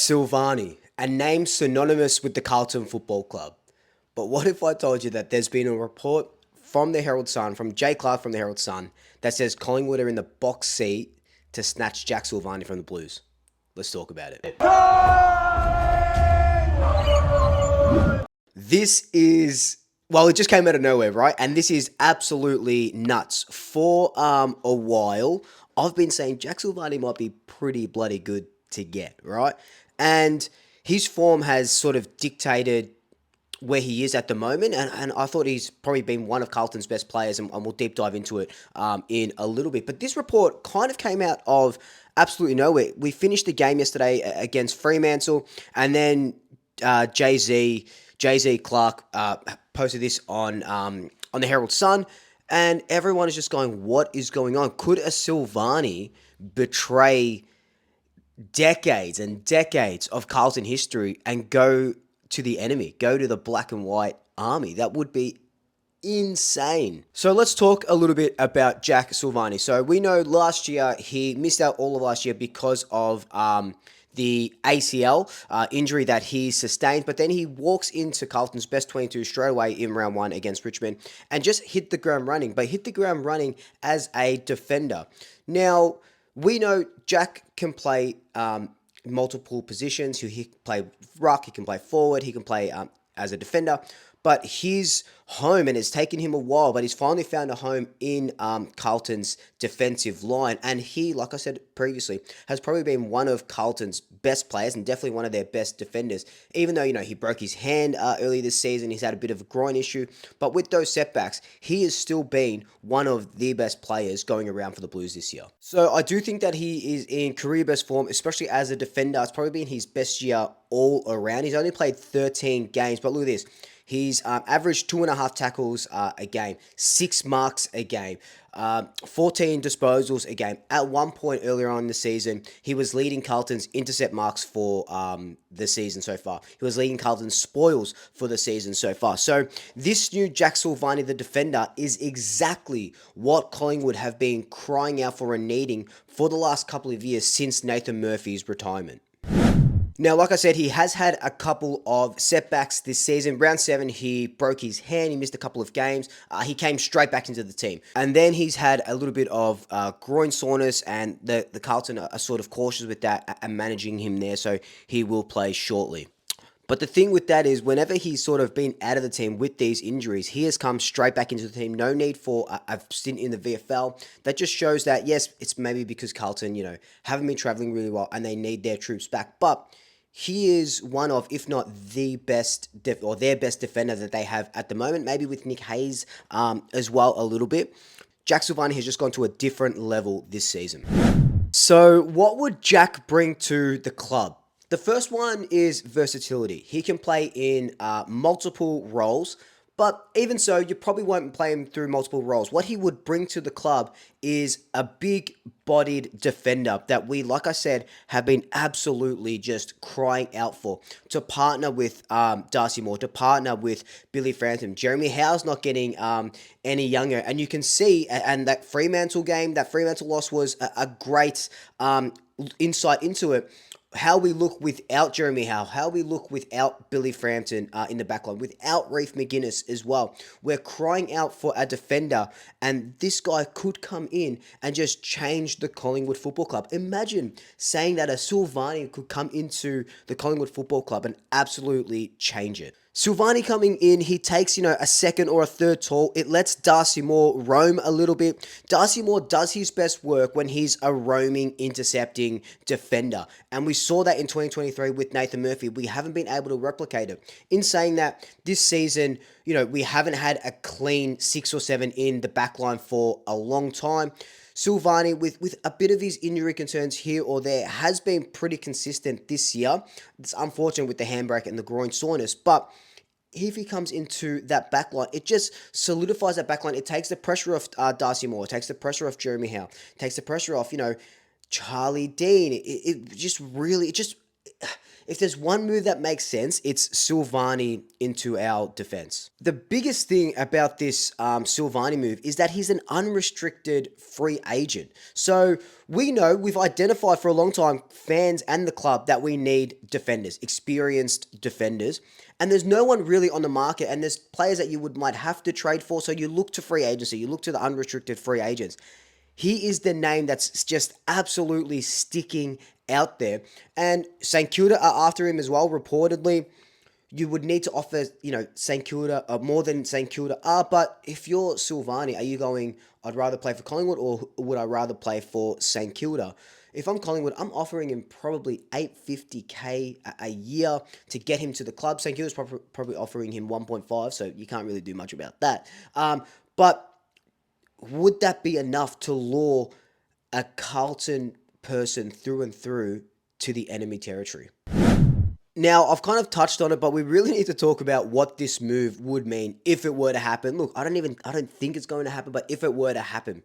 Silvagni, a name synonymous with the Carlton Football Club. But what if I told you that there's been a report from the Herald Sun, from Jay Clark from the Herald Sun, that says Collingwood are in the box seat to snatch Jack Silvagni from the Blues? Let's talk about it. This is, well, it just came out of nowhere, right? And this is absolutely nuts. For a while, I've been saying Jack Silvagni might be pretty bloody good to get, right? And his form has sort of dictated where he is at the moment, and I thought he's probably been one of Carlton's best players, and we'll deep dive into it in a little bit. But this report kind of came out of absolutely nowhere. We finished the game yesterday against Fremantle, and then Jay-Z Clark posted this on the Herald Sun, and everyone is just going, what is going on? Could a Silvagni betray decades and decades of Carlton history and go to the enemy, go to the black and white army? That would be insane. So let's talk a little bit about Jack Silvagni. So we know last year he missed out all of last year because of the ACL injury that he sustained, but then he walks into Carlton's best 22 straight away in round one against Richmond and just hit the ground running, but hit the ground running as a defender. Now, we know Jack can play multiple positions. He can play ruck, he can play forward, he can play as a defender. But his home, and it's taken him a while, but he's finally found a home in Carlton's defensive line. And he, like I said previously, has probably been one of Carlton's best players and definitely one of their best defenders. Even though, he broke his hand early this season, he's had a bit of a groin issue. But with those setbacks, he has still been one of the best players going around for the Blues this year. So I do think that he is in career best form, especially as a defender. It's probably been his best year all around. He's only played 13 games, but look at this. He's averaged 2.5 tackles a game, 6 marks a game, 14 disposals a game. At one point earlier on in the season, he was leading Carlton's intercept marks for the season so far. He was leading Carlton's spoils for the season so far. So this new Jack Silvagni, the defender, is exactly what Collingwood have been crying out for and needing for the last couple of years since Nathan Murphy's retirement. Now, like I said, he has had a couple of setbacks this season. Round 7, he broke his hand. He missed a couple of games. He came straight back into the team. And then he's had a little bit of groin soreness, and the Carlton are sort of cautious with that and managing him there, so he will play shortly. But the thing with that is, whenever he's sort of been out of the team with these injuries, he has come straight back into the team. No need for a stint in the VFL. That just shows that, yes, it's maybe because Carlton, haven't been traveling really well and they need their troops back. But he is one of, if not the best, or their best defender that they have at the moment, maybe with Nick Hayes as well a little bit. Jack Silvagni has just gone to a different level this season. So what would Jack bring to the club? The first one is versatility. He can play in multiple roles, but even so, you probably won't play him through multiple roles. What he would bring to the club is a big-bodied defender that we, like I said, have been absolutely just crying out for. To partner with Darcy Moore, to partner with Billy Frampton. Jeremy Howe's not getting any younger. And you can see, and that Fremantle game, that Fremantle loss was a great insight into it. How we look without Jeremy Howe, how we look without Billy Frampton in the backline, without Reef McGuinness as well. We're crying out for a defender, and this guy could come in and just change the Collingwood Football Club. Imagine saying that a Silvagni could come into the Collingwood Football Club and absolutely change it. Silvagni coming in, he takes, a second or a third tall. It lets Darcy Moore roam a little bit. Darcy Moore does his best work when he's a roaming, intercepting defender. And we saw that in 2023 with Nathan Murphy. We haven't been able to replicate it. In saying that, this season, we haven't had a clean 6 or 7 in the backline for a long time. Silvagni, with a bit of his injury concerns here or there, has been pretty consistent this year. It's unfortunate with the handbrake and the groin soreness, but if he comes into that backline, it just solidifies that backline. It takes the pressure off Darcy Moore. It takes the pressure off Jeremy Howe. It takes the pressure off, Charlie Dean. if there's one move that makes sense, it's Silvagni into our defense. The biggest thing about this Silvagni move is that he's an unrestricted free agent. So we know, we've identified for a long time, fans and the club, that we need defenders, experienced defenders. And there's no one really on the market, and there's players that you might have to trade for. So you look to free agency, you look to the unrestricted free agents. He is the name that's just absolutely sticking out there. And St Kilda are after him as well, reportedly. You would need to offer, St Kilda more than St Kilda are. But if you're Silvagni, are you going, I'd rather play for Collingwood, or would I rather play for St Kilda? If I'm Collingwood, I'm offering him probably $850K a year to get him to the club. St Kilda's probably offering him 1.5, so you can't really do much about that. But would that be enough to lure a Carlton person through and through to the enemy territory? Now, I've kind of touched on it, but we really need to talk about what this move would mean if it were to happen. Look, I don't think it's going to happen, but if it were to happen,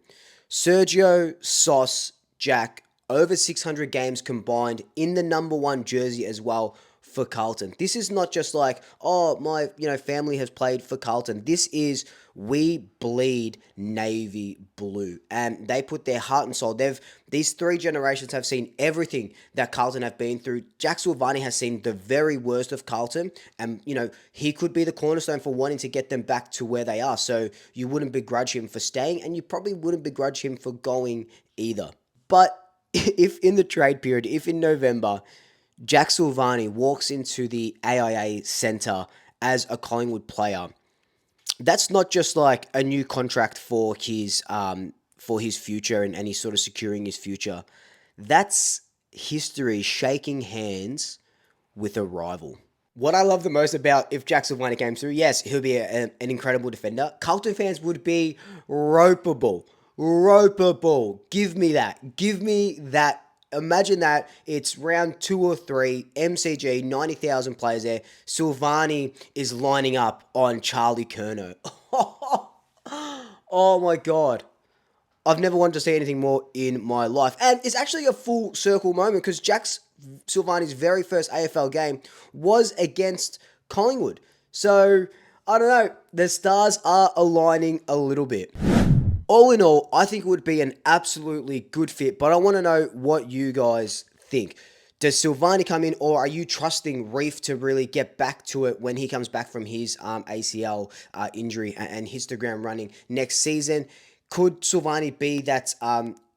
Sergio, Sauce, Jack, over 600 games combined in the number 1 jersey as well for Carlton. This is not just like, oh, my family has played for Carlton. This is, we bleed navy blue, and they put their heart and soul. These 3 generations have seen everything that Carlton have been through. Jack Silvagni has seen the very worst of Carlton, and he could be the cornerstone for wanting to get them back to where they are. So you wouldn't begrudge him for staying, and you probably wouldn't begrudge him for going either. But if in the trade period, if in November, Jack Silvagni walks into the AIA Centre as a Collingwood player, that's not just like a new contract for his future and he's sort of securing his future. That's history shaking hands with a rival. What I love the most about if Jack Silvagni came through, yes, he'll be an incredible defender. Carlton fans would be ropeable. Give me that. Imagine that it's round 2 or 3, MCG, 90,000 players there. Silvagni is lining up on Charlie Curnow. Oh my God. I've never wanted to see anything more in my life. And it's actually a full circle moment because Jack Silvagni's very first AFL game was against Collingwood. So, I don't know. The stars are aligning a little bit. All in all, I think it would be an absolutely good fit, but I want to know what you guys think. Does Silvagni come in, or are you trusting Reef to really get back to it when he comes back from his ACL injury and hits the ground running next season? Could Silvagni be that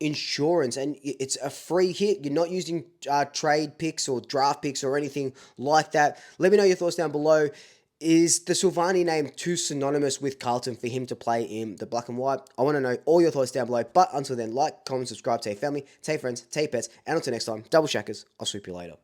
insurance, and it's a free hit? You're not using trade picks or draft picks or anything like that. Let me know your thoughts down below. Is the Silvagni name too synonymous with Carlton for him to play in the black and white? I want to know all your thoughts down below. But until then, like, comment, subscribe, tell your family, tell your friends, tell your pets. And until next time, double shackers. I'll swoop you later.